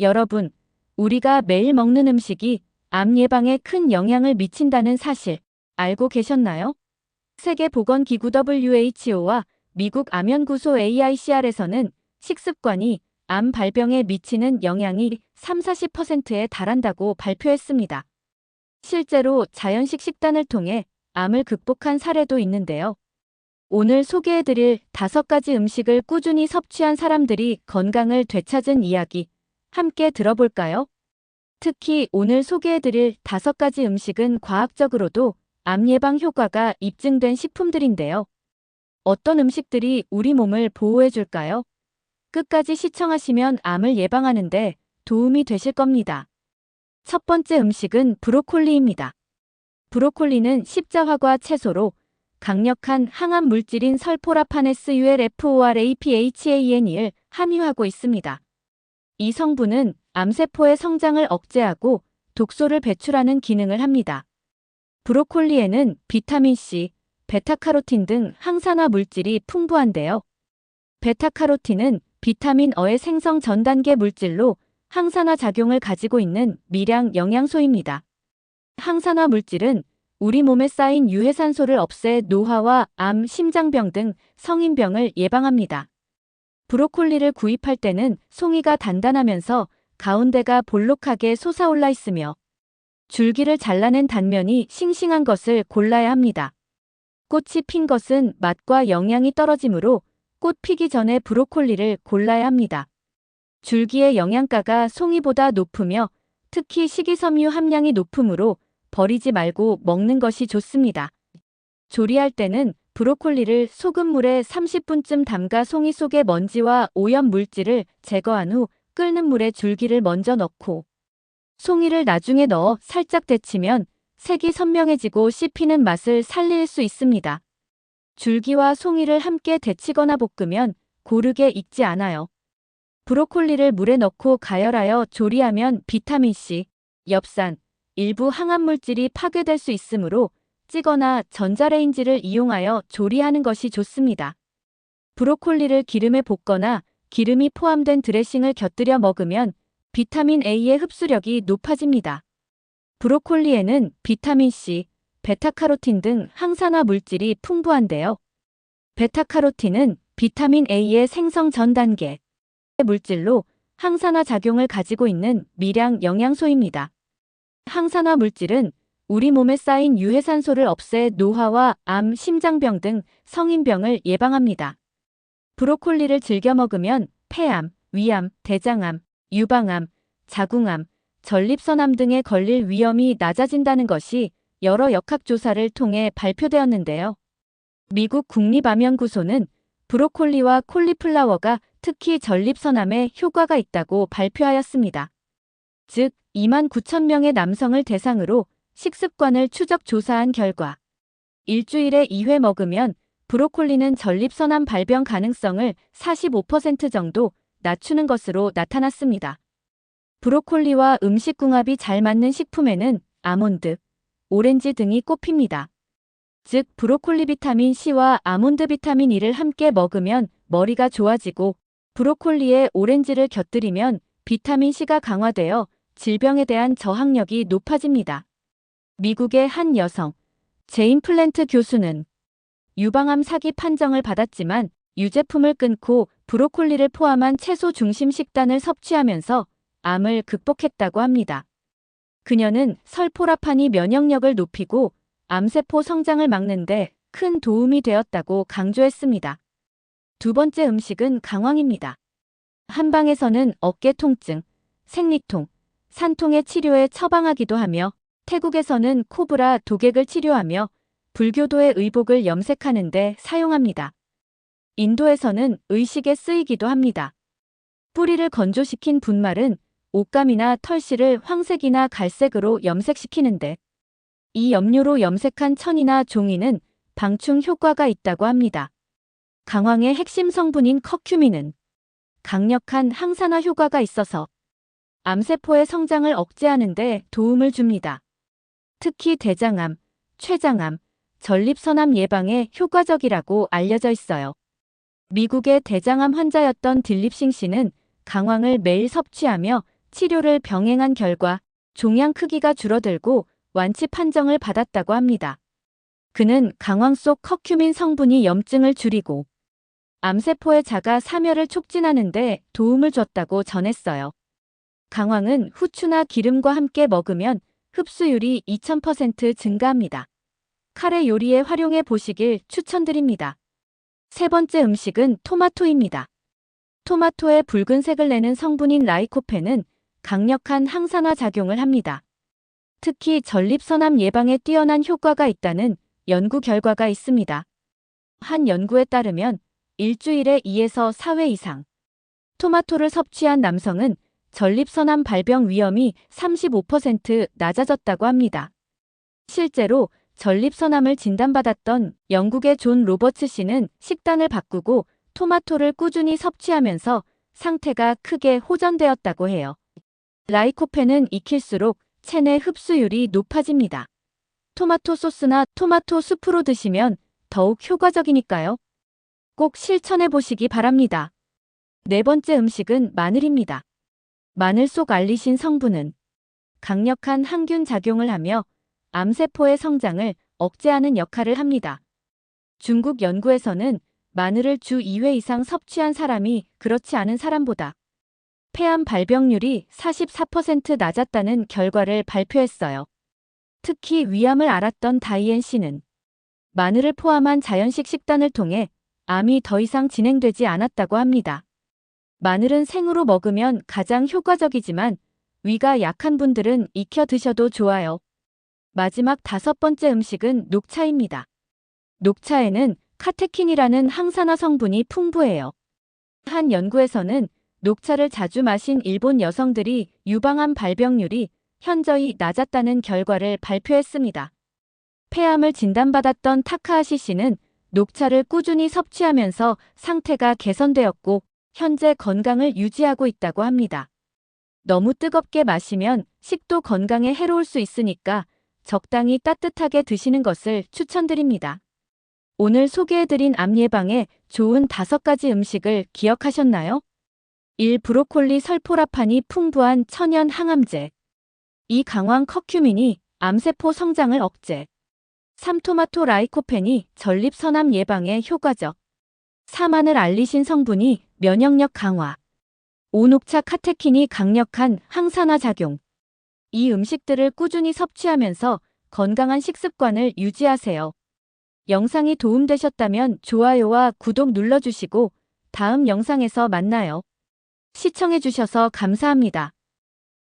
여러분, 우리가 매일 먹는 음식이 암 예방에 큰 영향을 미친다는 사실 알고 계셨나요? 세계보건기구 WHO와 미국 암연구소 AICR에서는 식습관이 암 발병에 미치는 영향이 30~40%에 달한다고 발표했습니다. 실제로 자연식 식단을 통해 암을 극복한 사례도 있는데요. 오늘 소개해드릴 5가지 음식을 꾸준히 섭취한 사람들이 건강을 되찾은 이야기 함께 들어볼까요? 특히 오늘 소개해드릴 5가지 음식은 과학적으로도 암 예방 효과가 입증된 식품들인데요. 어떤 음식들이 우리 몸을 보호해줄까요? 끝까지 시청하시면 암을 예방하는데 도움이 되실 겁니다. 첫 번째 음식은 브로콜리입니다. 브로콜리는 십자화과 채소로 강력한 항암 물질인 설포라파네스 ULFORAPHAN을 함유하고 있습니다. 이 성분은 암세포의 성장을 억제하고 독소를 배출하는 기능을 합니다. 브로콜리에는 비타민C, 베타카로틴 등 항산화 물질이 풍부한데요. 베타카로틴은 비타민 A의 생성 전 단계 물질로 항산화 작용을 가지고 있는 미량 영양소입니다. 항산화 물질은 우리 몸에 쌓인 유해산소를 없애 노화와 암, 심장병 등 성인병을 예방합니다. 브로콜리를 구입할 때는 송이가 단단하면서 가운데가 볼록하게 솟아올라 있으며 줄기를 잘라낸 단면이 싱싱한 것을 골라야 합니다. 꽃이 핀 것은 맛과 영양이 떨어지므로 꽃 피기 전에 브로콜리를 골라야 합니다. 줄기의 영양가가 송이보다 높으며 특히 식이섬유 함량이 높으므로 버리지 말고 먹는 것이 좋습니다. 조리할 때는 브로콜리를 소금물에 30분쯤 담가 송이 속의 먼지와 오염 물질을 제거한 후 끓는 물에 줄기를 먼저 넣고 송이를 나중에 넣어 살짝 데치면 색이 선명해지고 씹히는 맛을 살릴 수 있습니다. 줄기와 송이를 함께 데치거나 볶으면 고르게 익지 않아요. 브로콜리를 물에 넣고 가열하여 조리하면 비타민C, 엽산, 일부 항암물질이 파괴될 수 있으므로 찌거나 전자레인지를 이용하여 조리하는 것이 좋습니다. 브로콜리를 기름에 볶거나 기름이 포함된 드레싱을 곁들여 먹으면 비타민 A의 흡수력이 높아집니다. 브로콜리에는 비타민C, 베타카로틴 등 항산화 물질이 풍부한데요. 베타카로틴은 비타민 A의 생성 전 단계 물질로 항산화 작용을 가지고 있는 미량 영양소입니다. 항산화 물질은 우리 몸에 쌓인 유해산소를 없애 노화와 암, 심장병 등 성인병을 예방합니다. 브로콜리를 즐겨 먹으면 폐암, 위암, 대장암, 유방암, 자궁암, 전립선암 등에 걸릴 위험이 낮아진다는 것이 여러 역학조사를 통해 발표되었는데요. 미국 국립암연구소는 브로콜리와 콜리플라워가 특히 전립선암에 효과가 있다고 발표하였습니다. 즉, 29,000명의 남성을 대상으로 식습관을 추적 조사한 결과 일주일에 2회 먹으면 브로콜리는 전립선암 발병 가능성을 45% 정도 낮추는 것으로 나타났습니다. 브로콜리와 음식궁합이 잘 맞는 식품에는 아몬드, 오렌지 등이 꼽힙니다. 즉, 브로콜리 비타민 C와 아몬드 비타민 E를 함께 먹으면 머리가 좋아지고 브로콜리에 오렌지를 곁들이면 비타민 C가 강화되어 질병에 대한 저항력이 높아집니다. 미국의 한 여성, 제인 플랜트 교수는 유방암 사기 판정을 받았지만 유제품을 끊고 브로콜리를 포함한 채소 중심 식단을 섭취하면서 암을 극복했다고 합니다. 그녀는 설포라판이 면역력을 높이고 암세포 성장을 막는 데 큰 도움이 되었다고 강조했습니다. 두 번째 음식은 강황입니다. 한방에서는 어깨 통증, 생리통, 산통의 치료에 처방하기도 하며 태국에서는 코브라 독액을 치료하며 불교도의 의복을 염색하는 데 사용합니다. 인도에서는 의식에 쓰이기도 합니다. 뿌리를 건조시킨 분말은 옷감이나 털실을 황색이나 갈색으로 염색시키는데 이 염료로 염색한 천이나 종이는 방충 효과가 있다고 합니다. 강황의 핵심 성분인 커큐민은 강력한 항산화 효과가 있어서 암세포의 성장을 억제하는 데 도움을 줍니다. 특히 대장암, 췌장암, 전립선암 예방에 효과적이라고 알려져 있어요. 미국의 대장암 환자였던 딜립싱 씨는 강황을 매일 섭취하며 치료를 병행한 결과 종양 크기가 줄어들고 완치 판정을 받았다고 합니다. 그는 강황 속 커큐민 성분이 염증을 줄이고 암세포의 자가 사멸을 촉진하는 데 도움을 줬다고 전했어요. 강황은 후추나 기름과 함께 먹으면 흡수율이 2000% 증가합니다. 카레 요리에 활용해 보시길 추천드립니다. 세 번째 음식은 토마토입니다. 토마토의 붉은색을 내는 성분인 라이코펜은 강력한 항산화 작용을 합니다. 특히 전립선암 예방에 뛰어난 효과가 있다는 연구 결과가 있습니다. 한 연구에 따르면 일주일에 2에서 4회 이상 토마토를 섭취한 남성은 전립선암 발병 위험이 35% 낮아졌다고 합니다. 실제로 전립선암을 진단받았던 영국의 존 로버츠 씨는 식단을 바꾸고 토마토를 꾸준히 섭취하면서 상태가 크게 호전되었다고 해요. 라이코펜은 익힐수록 체내 흡수율이 높아집니다. 토마토 소스나 토마토 수프로 드시면 더욱 효과적이니까요. 꼭 실천해 보시기 바랍니다. 네 번째 음식은 마늘입니다. 마늘 속 알리신 성분은 강력한 항균 작용을 하며 암세포의 성장을 억제하는 역할을 합니다. 중국 연구에서는 마늘을 주 2회 이상 섭취한 사람이 그렇지 않은 사람보다 폐암 발병률이 44% 낮았다는 결과를 발표했어요. 특히 위암을 앓았던 다이앤 씨는 마늘을 포함한 자연식 식단을 통해 암이 더 이상 진행되지 않았다고 합니다. 마늘은 생으로 먹으면 가장 효과적이지만 위가 약한 분들은 익혀 드셔도 좋아요. 마지막 다섯 번째 음식은 녹차입니다. 녹차에는 카테킨이라는 항산화 성분이 풍부해요. 한 연구에서는 녹차를 자주 마신 일본 여성들이 유방암 발병률이 현저히 낮았다는 결과를 발표했습니다. 폐암을 진단받았던 타카하시 씨는 녹차를 꾸준히 섭취하면서 상태가 개선되었고 현재 건강을 유지하고 있다고 합니다. 너무 뜨겁게 마시면 식도 건강에 해로울 수 있으니까 적당히 따뜻하게 드시는 것을 추천드립니다. 오늘 소개해드린 암 예방에 좋은 5가지 음식을 기억하셨나요? 1. 브로콜리 설포라판이 풍부한 천연 항암제. 2. 강황 커큐민이 암세포 성장을 억제. 3. 토마토 라이코펜이 전립선암 예방에 효과적. 4. 마늘 알리신 성분이 면역력 강화. 5. 녹차 카테킨이 강력한 항산화 작용. 이 음식들을 꾸준히 섭취하면서 건강한 식습관을 유지하세요. 영상이 도움되셨다면 좋아요와 구독 눌러주시고 다음 영상에서 만나요. 시청해주셔서 감사합니다.